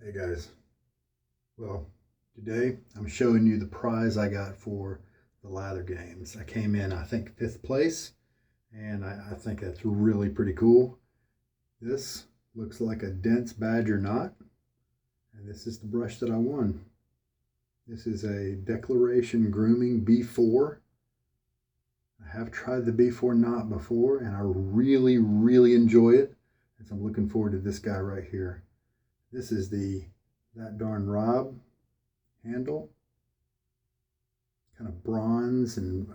Hey guys, well, today I'm showing you the prize I got for the Lather Games. I came in, I think, fifth place, and I think that's really pretty cool. This looks like a dense badger knot, and this is the brush that I won. This is a Declaration Grooming B4. I have tried the B4 knot before, and I really enjoy it, and so I'm looking forward to this guy right here. This is the That Darn Rob handle, kind of bronze and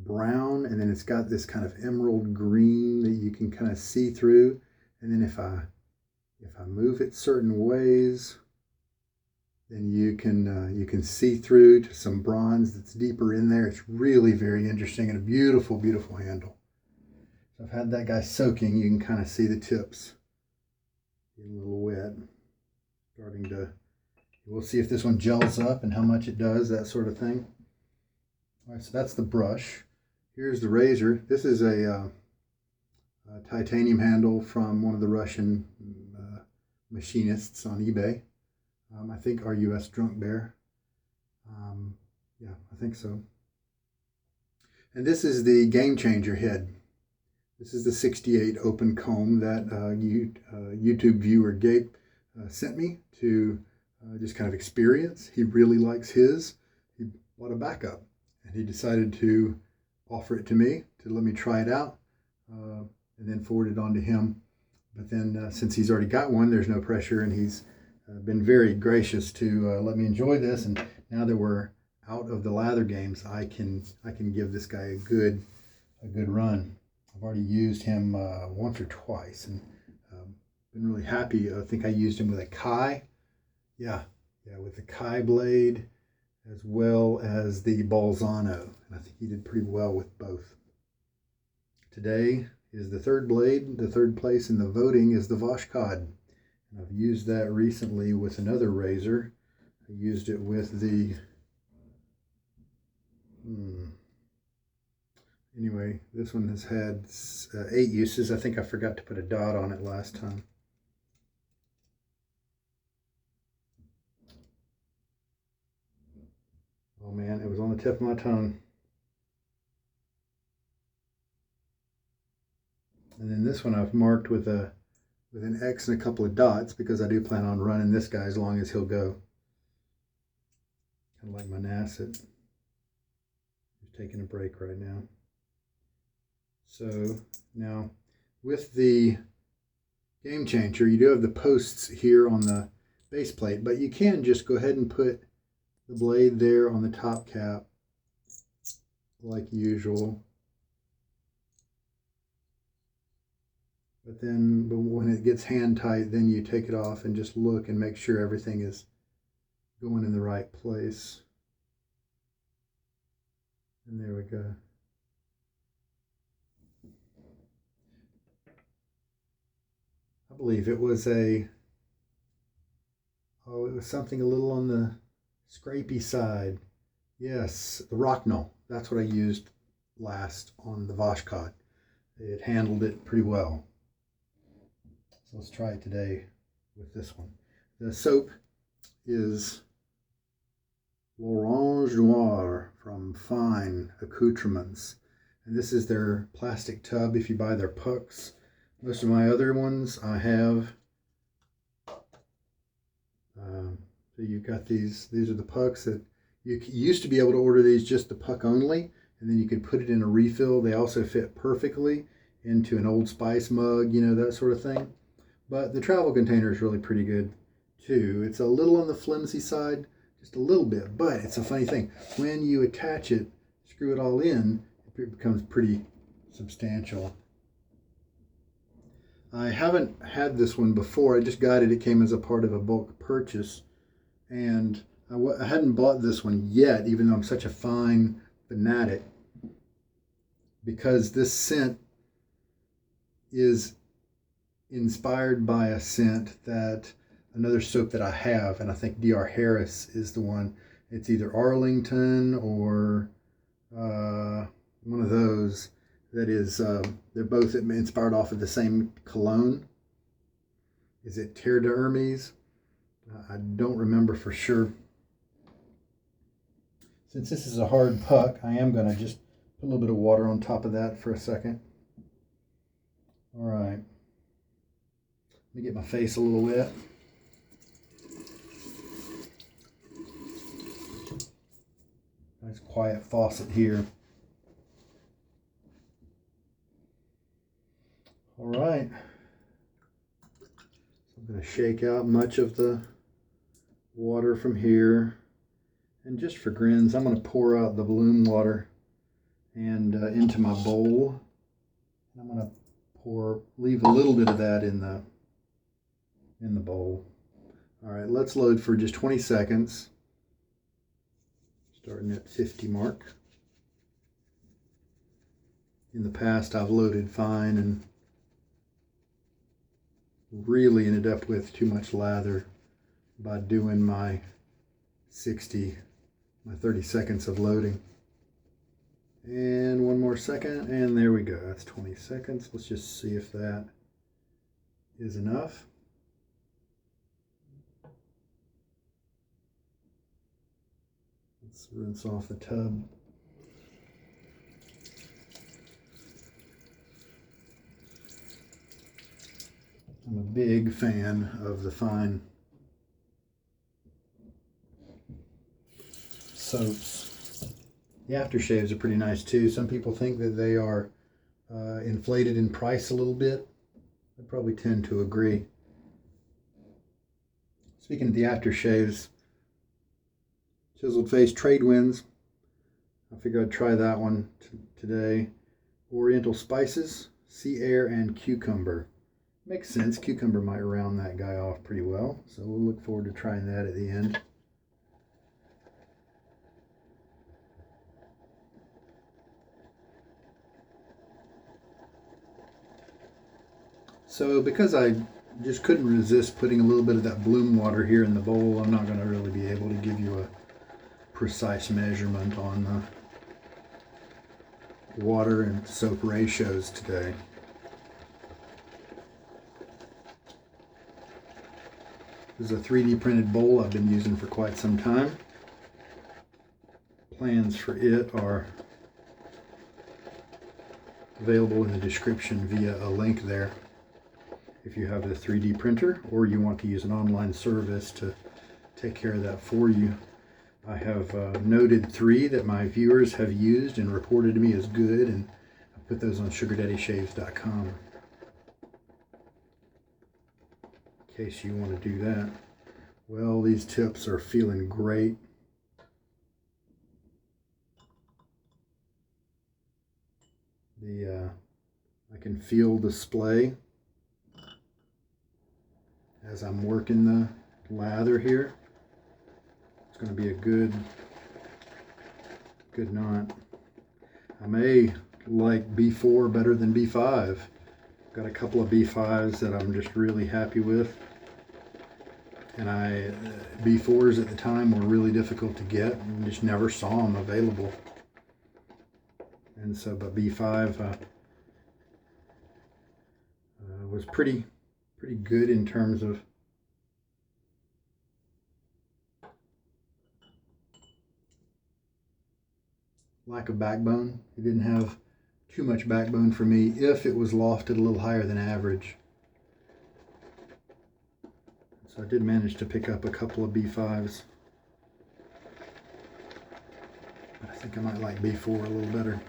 brown, and then it's got this kind of emerald green that you can kind of see through. And then if I move it certain ways, then you can see through to some bronze that's deeper in there. It's really very interesting and a beautiful handle. So I've had that guy soaking. You can kind of see the tips getting a little wet, starting to. We'll see if this one gels up and how much it does, that sort of thing. All right, so that's the brush. Here's the razor. This is a titanium handle from one of the Russian machinists on eBay. I think RUS Drunk Bear. Yeah, I think so. And this is the Game Changer head. This is the 68 open comb that YouTube viewer Gabe sent me to just kind of experience. He really likes his. He bought a backup and he decided to offer it to me to let me try it out and then forward it on to him. But then since he's already got one, there's no pressure, and he's been very gracious to let me enjoy this. And now that we're out of the Lather Games, I can give this guy a good run. I've already used him once or twice and been really happy. I think I used him with a Kai. Yeah, with the Kai blade as well as the Bolzano. And I think he did pretty well with both. Today is the third blade. The third place in the voting is the Voshkod. And I've used that recently with another razor. I used it with the... Anyway, this one has had 8 uses. I think I forgot to put a dot on it last time. Oh man, it was on the tip of my tongue. And then this one I've marked with an X and a couple of dots because I do plan on running this guy as long as he'll go. Kind of like my Nasset. He's taking a break right now. So now with the Game Changer, you do have the posts here on the base plate, but you can just go ahead and put the blade there on the top cap like usual. But when it gets hand tight, then you take it off and just look and make sure everything is going in the right place. And there we go. I believe it was it was something a little on the scrapey side. Yes, the Rocknell. That's what I used last on the Voshkod. It handled it pretty well. So let's try it today with this one. The soap is L'Orange Noir from Fine Accoutrements. And this is their plastic tub if you buy their pucks. Most of my other ones I have. So you've got these are the pucks that you used to be able to order these just the puck only, and then you could put it in a refill. They also fit perfectly into an Old Spice mug, you know, that sort of thing. But the travel container is really pretty good too. It's a little on the flimsy side, just a little bit, but it's a funny thing. When you attach it, screw it all in, it becomes pretty substantial. I haven't had this one before. I just got it. It came as a part of a bulk purchase. And I hadn't bought this one yet, even though I'm such a fine fanatic, because this scent is inspired by a scent that another soap that I have, and I think DR Harris is the one. It's either Arlington or one of those that is, they're both inspired off of the same cologne. is it Terdermes? I don't remember for sure. Since this is a hard puck, I am going to just put a little bit of water on top of that for a second. All right. Let me get my face a little wet. Nice quiet faucet here. All right. So I'm going to shake out much of the water from here. And just for grins, I'm going to pour out the bloom water and into my bowl. I'm going to leave a little bit of that in the bowl. All right, let's load for just 20 seconds. Starting at 50 mark. In the past, I've loaded fine and really ended up with too much lather by doing my 30 seconds of loading. And one more second, and there we go. That's 20 seconds. Let's just see if that is enough. Let's rinse off the tub. I'm a big fan of the fine soaps. The aftershaves are pretty nice too. Some people think that they are inflated in price a little bit. I probably tend to agree. Speaking of the aftershaves, Chiseled Face Trade Winds. I figured I'd try that one today. Oriental Spices, Sea Air, and Cucumber. Makes sense. Cucumber might round that guy off pretty well. So we'll look forward to trying that at the end. So because I just couldn't resist putting a little bit of that bloom water here in the bowl, I'm not going to really be able to give you a precise measurement on the water and soap ratios today. This is a 3D printed bowl I've been using for quite some time. Plans for it are available in the description via a link there. If you have the 3D printer or you want to use an online service to take care of that for you. I have noted 3 that my viewers have used and reported to me as good, and I put those on sugardaddyshaves.com in case you want to do that. Well, these tips are feeling great. I can feel the splay as I'm working the lather here. It's going to be a good knot. I may like B4 better than B5. Got a couple of B5s that I'm just really happy with. And B4s at the time were really difficult to get. I just never saw them available. And so, but B5 was pretty good in terms of lack of backbone. It didn't have too much backbone for me if it was lofted a little higher than average. So I did manage to pick up a couple of B5s. But I think I might like B4 a little better.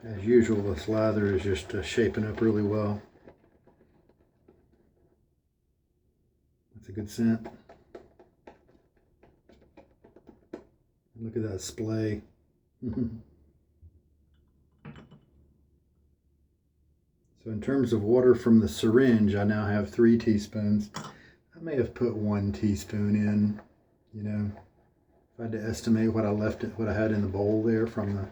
As usual, this lather is just shaping up really well. That's a good scent. Look at that splay. So in terms of water from the syringe, I now have 3 teaspoons. I may have put 1 teaspoon in, you know, if I had to estimate what I had in the bowl there from the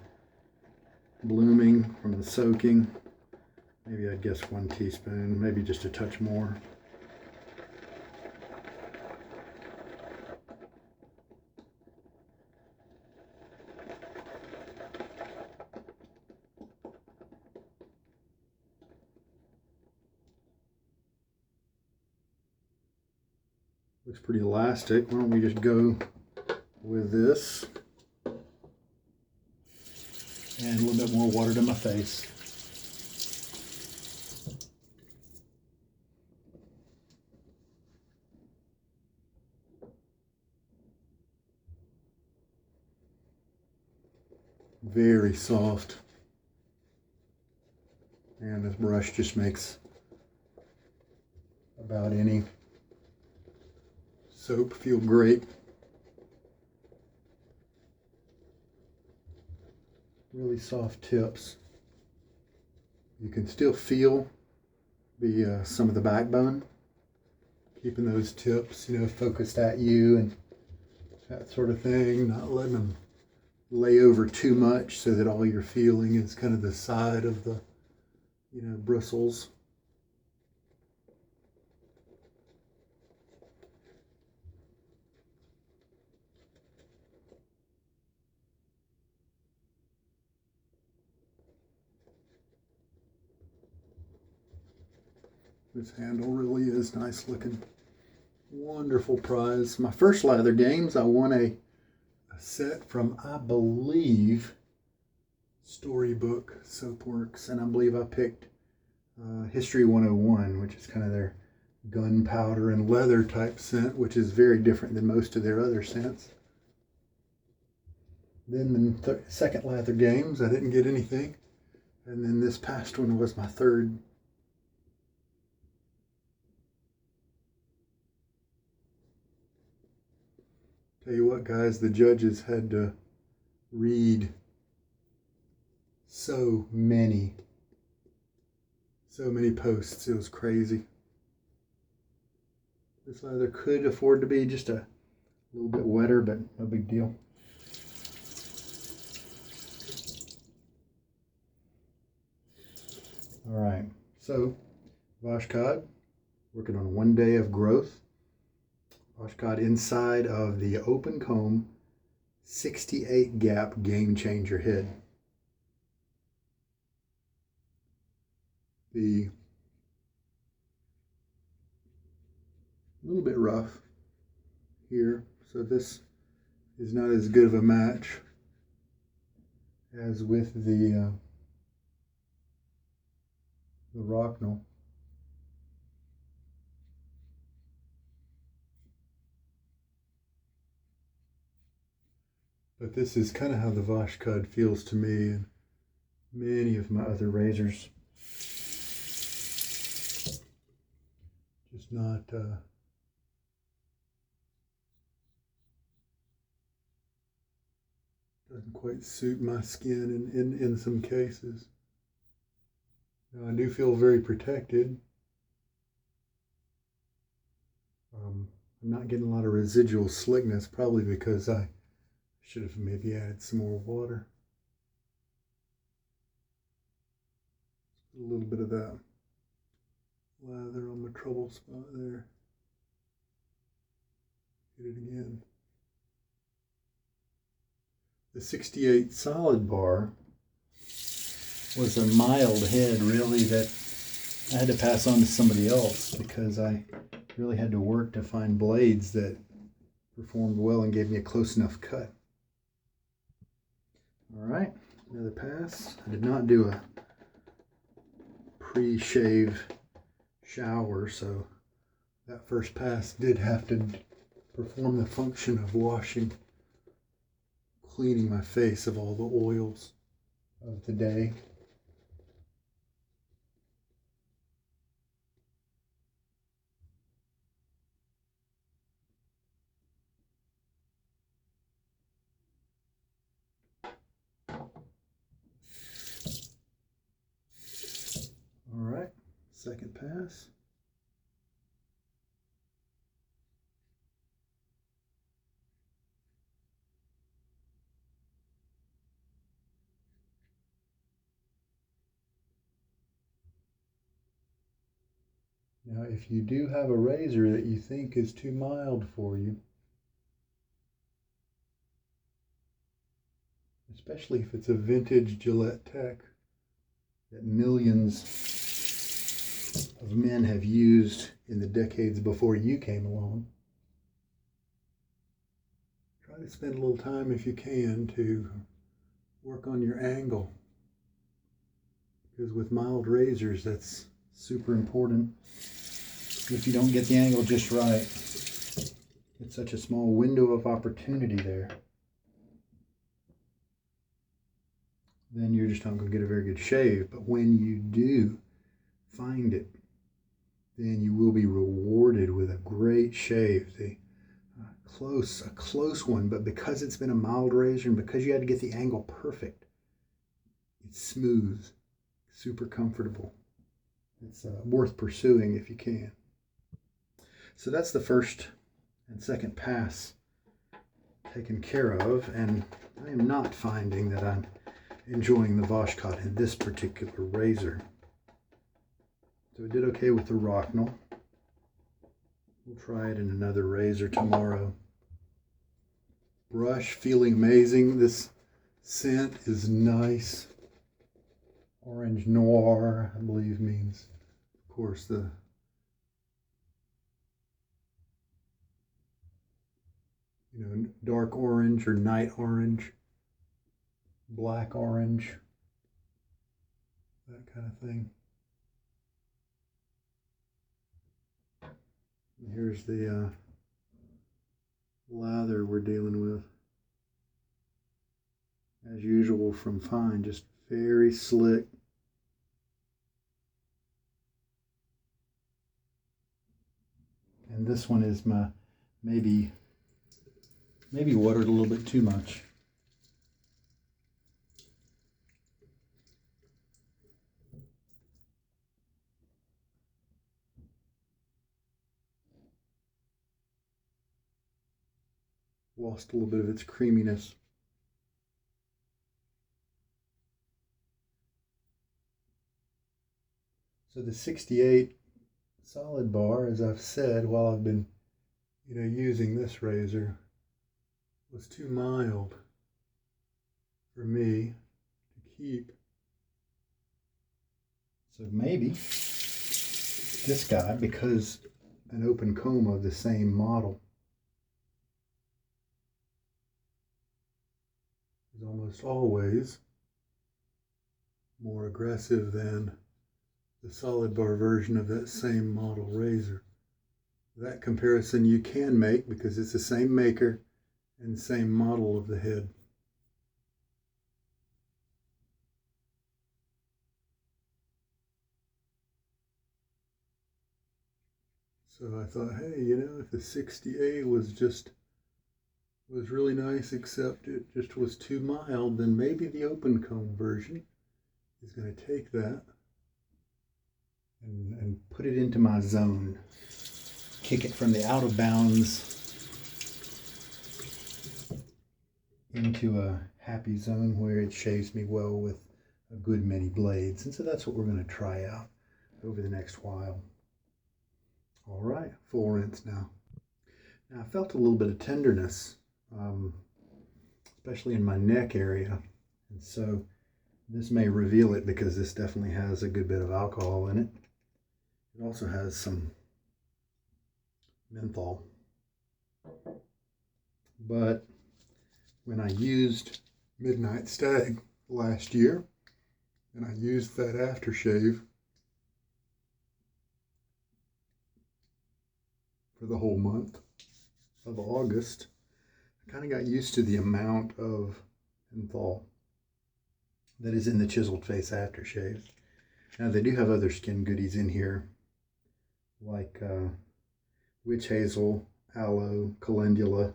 blooming, from the soaking. Maybe I'd guess 1 teaspoon, maybe just a touch more. Looks pretty elastic. Why don't we just go with this and a little bit more water to my face. Very soft. And this brush just makes about any soap feel great. Really soft tips. You can still feel the some of the backbone. Keeping those tips, focused at you and that sort of thing. Not letting them lay over too much so that all you're feeling is kind of the side of the, bristles. This handle really is nice looking. Wonderful prize. My first Lather Games, I won a set from, I believe, Storybook Soapworks, and I believe I picked History 101, which is kind of their gunpowder and leather type scent, which is very different than most of their other scents. Then the second Lather Games, I didn't get anything, and then this past one was my third. Tell you what, guys, the judges had to read so many posts. It was crazy. This lather could afford to be just a little bit wetter, but no big deal. All right, so Voshkod, working on 1 day of growth. Voshkod inside of the open comb 68 gap Game Changer head. The little bit rough here, so this is not as good of a match as with the Rocknell. But this is kind of how the Voshkod feels to me and many of my other razors. Just not doesn't quite suit my skin in some cases. Now, I do feel very protected. I'm not getting a lot of residual slickness, probably because I should have maybe added some more water. A little bit of that lather on my trouble spot there. Hit it again. The 68 solid bar was a mild head, really, that I had to pass on to somebody else because I really had to work to find blades that performed well and gave me a close enough cut. All right, another pass. I did not do a pre-shave shower, so that first pass did have to perform the function of washing, cleaning my face of all the oils of the day. All right, second pass. Now, if you do have a razor that you think is too mild for you, especially if it's a vintage Gillette Tech that millions of men have used in the decades before you came along, try to spend a little time if you can to work on your angle, because with mild razors that's super important. If you don't get the angle just right, it's such a small window of opportunity there, then you're just not going to get a very good shave. But when you do find it, then you will be rewarded with a great shave. A close one, but because it's been a mild razor and because you had to get the angle perfect, it's smooth, super comfortable. It's worth pursuing if you can. So that's the first and second pass taken care of, and I am not finding that I'm enjoying the Voshkod in this particular razor. So it did okay with the Rocknell. We'll try it in another razor tomorrow. Brush feeling amazing. This scent is nice. Orange Noir, I believe, means, of course, the dark orange or night orange, black orange, that kind of thing. And here's the lather we're dealing with. As usual from Fine, just very slick. And this one is my maybe watered a little bit too much. Lost a little bit of its creaminess. So the 68 solid bar, as I've said while I've been using this razor, was too mild for me to keep. So maybe this guy, because an open comb of the same model, is almost always more aggressive than the solid bar version of that same model razor. That comparison you can make because it's the same maker and same model of the head. So I thought, hey, if the 60A was really nice, except it just was too mild, then maybe the open comb version is going to take that and put it into my zone. Kick it from the out of bounds into a happy zone where it shaves me well with a good many blades. And so that's what we're going to try out over the next while. All right, full rinse now. Now I felt a little bit of tenderness, especially in my neck area. And so this may reveal it because this definitely has a good bit of alcohol in it. It also has some menthol. But when I used Midnight Stag last year, and I used that aftershave for the whole month of August, I kind of got used to the amount of menthol that is in the Chiseled Face aftershave. Now they do have other skin goodies in here, like witch hazel, aloe, calendula,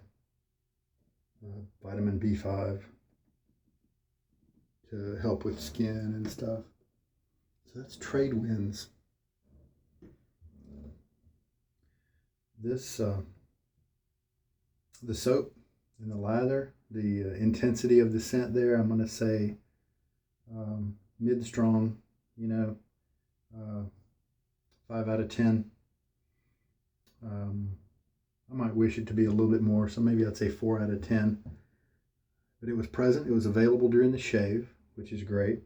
vitamin B5 to help with skin and stuff. So that's Trade Winds. This the soap and the lather, the intensity of the scent there, I'm going to say mid-strong, 5 out of 10. I might wish it to be a little bit more, so maybe I'd say 4 out of 10. But it was present, it was available during the shave, which is great.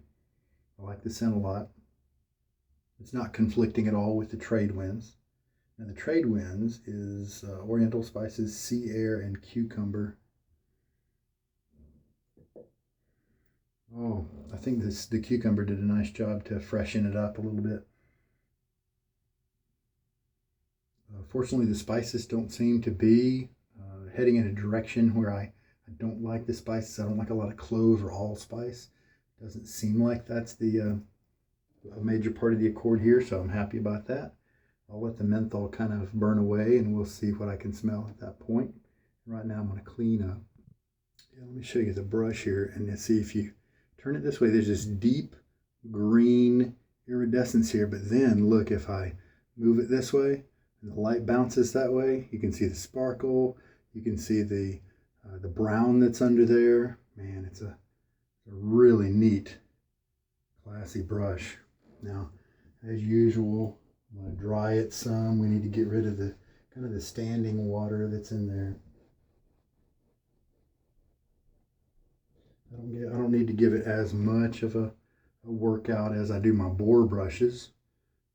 I like the scent a lot. It's not conflicting at all with the Trade Winds. And the Trade Winds is Oriental Spices, Sea Air, and Cucumber. Oh, I think the cucumber did a nice job to freshen it up a little bit. Fortunately, the spices don't seem to be heading in a direction where I don't like the spices. I don't like a lot of clove or allspice. Doesn't seem like that's a major part of the accord here, so I'm happy about that. I'll let the menthol kind of burn away and we'll see what I can smell at that point. Right now I'm going to clean up. Yeah, let me show you the brush here and see if you turn it this way. There's this deep green iridescence here, but then look, if I move it this way and the light bounces that way, you can see the sparkle. You can see the brown that's under there. Man, it's a really neat, classy brush. Now, as usual, I'm going to dry it some. We need to get rid of the kind of the standing water that's in there. I don't need to give it as much of a workout as I do my boar brushes,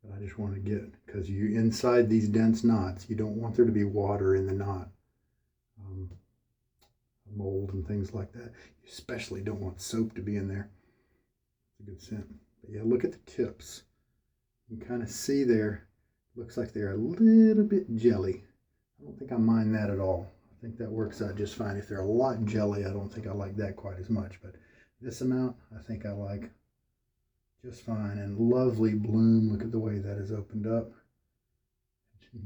but I just want to get, because you inside these dense knots, you don't want there to be water in the knot. Mold and things like that. You especially don't want soap to be in there. It's a good scent. But yeah, look at the tips. You can kind of see there, looks like they're a little bit jelly. I don't think I mind that at all. I think that works out just fine. If they're a lot jelly, I don't think I like that quite as much. But this amount, I think I like just fine. And lovely bloom. Look at the way that is opened up.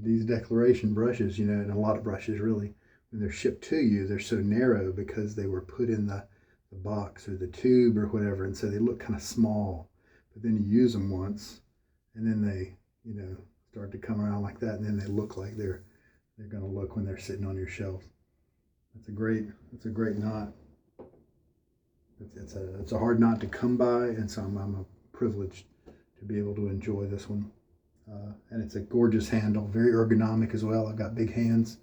These declaration brushes, you know, and a lot of brushes really, when they're shipped to you, they're so narrow because they were put in the box or the tube or whatever, and so they look kind of small. But then you use them once, and then they, you know, start to come around like that, and then they look like they're going to look when they're sitting on your shelf. That's a great knot. It's a hard knot to come by, and so I'm privileged to be able to enjoy this one. And it's a gorgeous handle, very ergonomic as well. I've got big hands.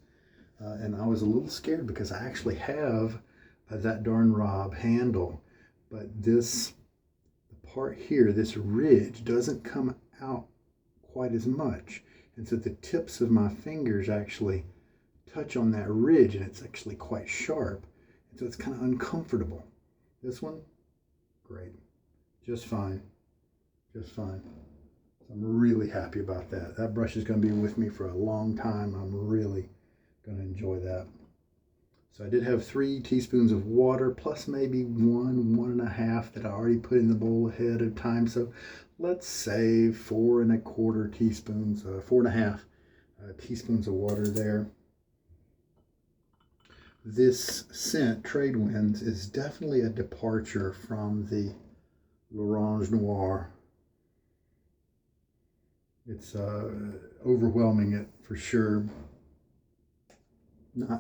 And I was a little scared because I actually have that darn Rob handle, but the part here, this ridge, doesn't come out quite as much. And so the tips of my fingers actually touch on that ridge, and it's actually quite sharp. And so it's kind of uncomfortable. This one, great. Just fine. Just fine. So I'm really happy about that. That brush is going to be with me for a long time. I'm really going to enjoy that. So I did have 3 teaspoons of water, plus maybe 1.5 that I already put in the bowl ahead of time. So let's say 4.25 teaspoons, 4.5 teaspoons of water there. This scent, Trade Winds, is definitely a departure from the L'Orange Noir. It's overwhelming it for sure.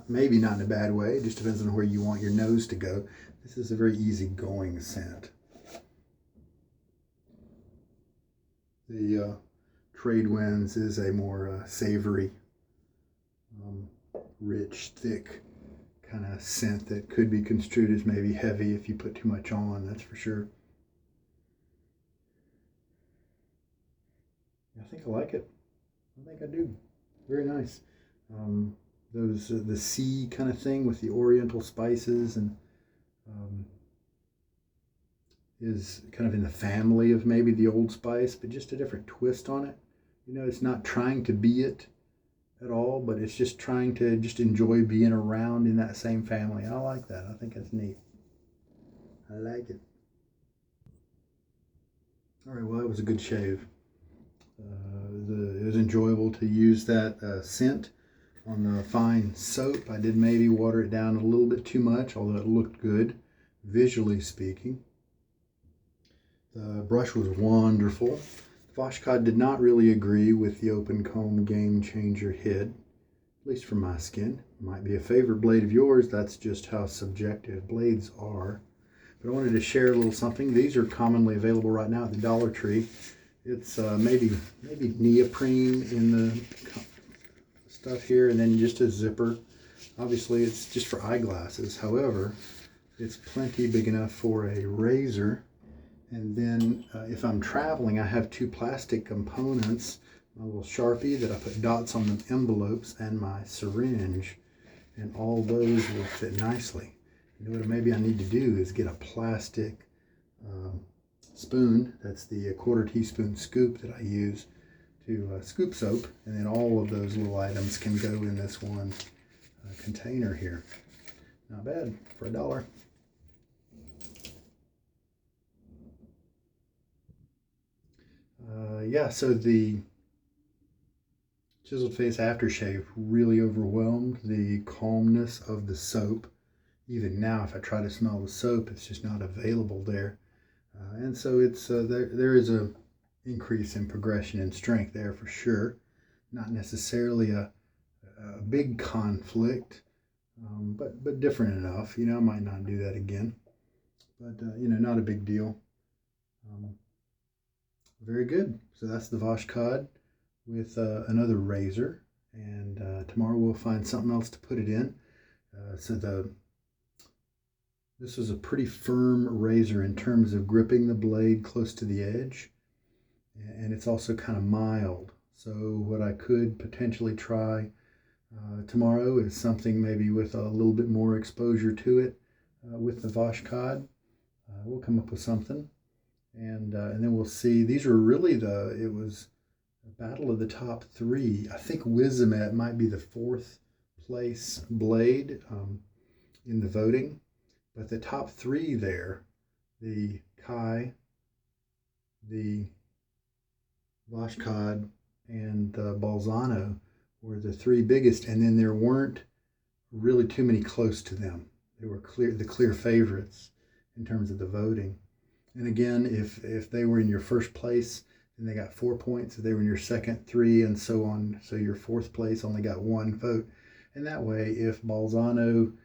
Maybe not in a bad way. It just depends on where you want your nose to go. This is a very easygoing scent. The Trade Winds is a more savory, rich, thick kind of scent that could be construed as maybe heavy if you put too much on, that's for sure. I think I like it. I think I do. Very nice. Those the sea kind of thing with the oriental spices, and is kind of in the family of maybe the Old Spice, but just a different twist on it. You know, it's not trying to be it at all, but it's just trying to just enjoy being around in that same family. I like that. I think that's neat. I like it. All right, well, that was a good shave. It was enjoyable to use that scent on the fine soap. I did maybe water it down a little bit too much, although it looked good, visually speaking. The brush was wonderful. Voshkod did not really agree with the open comb Game Changer head, at least for my skin. It might be a favorite blade of yours. That's just how subjective blades are. But I wanted to share a little something. These are commonly available right now at the Dollar Tree. It's maybe neoprene in the stuff here, and then just a zipper. Obviously, it's just for eyeglasses. However, it's plenty big enough for a razor. And then if I'm traveling, I have 2 plastic components, my little Sharpie that I put dots on the envelopes, and my syringe, and all those will fit nicely. what maybe I need to do is get a plastic spoon. That's the 1/4 teaspoon scoop that I use to scoop soap, and then all of those little items can go in this one container here. Not bad for $1. Yeah, so the Chiseled Face aftershave really overwhelmed the calmness of the soap. Even now, if I try to smell the soap, it's just not available there. And so it's there is a increase in progression and strength there for sure. Not necessarily a big conflict, but different enough. I might not do that again, but not a big deal. Very good. So that's the Voshkod with another razor, and tomorrow we'll find something else to put it in. This was a pretty firm razor in terms of gripping the blade close to the edge, and it's also kind of mild. So what I could potentially try tomorrow is something maybe with a little bit more exposure to it with the Voshkod. We'll come up with something, and then we'll see. These were really it was a battle of the top 3. I think Wizamet might be the 4th place blade in the voting. But the top 3 there, the Kai, the Voshkod, and the Balzano were the 3 biggest, and then there weren't really too many close to them. They were the clear favorites in terms of the voting. And again, if they were in your first place, then they got 4 points. If they were in your second, 3, and so on. So your 4th place only got 1 vote. And that way, if Balzano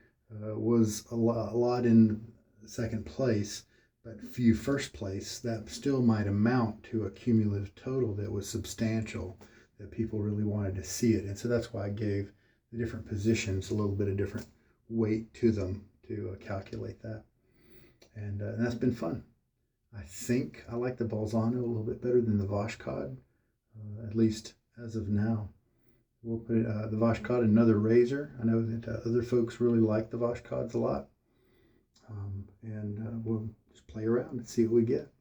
was a lot in second place, but few first place, that still might amount to a cumulative total that was substantial, that people really wanted to see it. And so that's why I gave the different positions a little bit of different weight to them to calculate that. And that's been fun. I think I like the Balzano a little bit better than the Voshkod, at least as of now. We'll put the Voshkod in another razor. I know that other folks really like the Voshkods a lot. And we'll just play around and see what we get.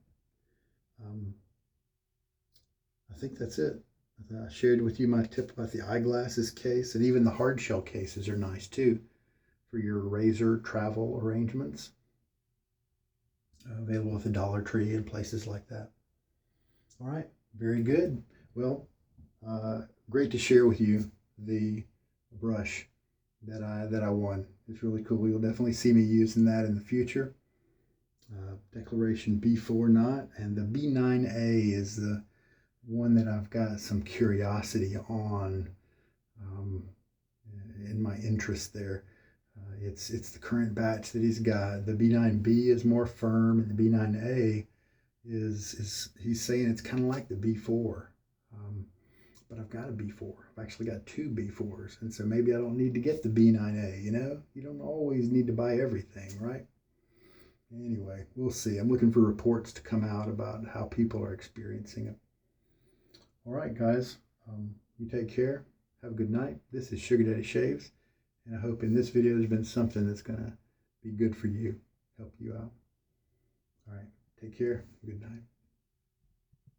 I think that's it. I shared with you my tip about the eyeglasses case, and even the hard shell cases are nice too for your razor travel arrangements. Available at the Dollar Tree and places like that. All right, very good. Well, great to share with you the brush that I won. It's really cool. You'll definitely see me using that in the future. Declaration B4 knot, and the B9A is the one that I've got some curiosity on in my interest there. It's the current batch that he's got. The B9B is more firm, and the B9A is he's saying it's kind of like the B4. But I've got a B4. I've actually got 2 B4s, and so maybe I don't need to get the B9A, You don't always need to buy everything, right? Anyway, we'll see. I'm looking for reports to come out about how people are experiencing it. All right, guys. You take care. Have a good night. This is Sugar Daddy Shaves, and I hope in this video there's been something that's going to be good for you, help you out. All right. Take care. Good night.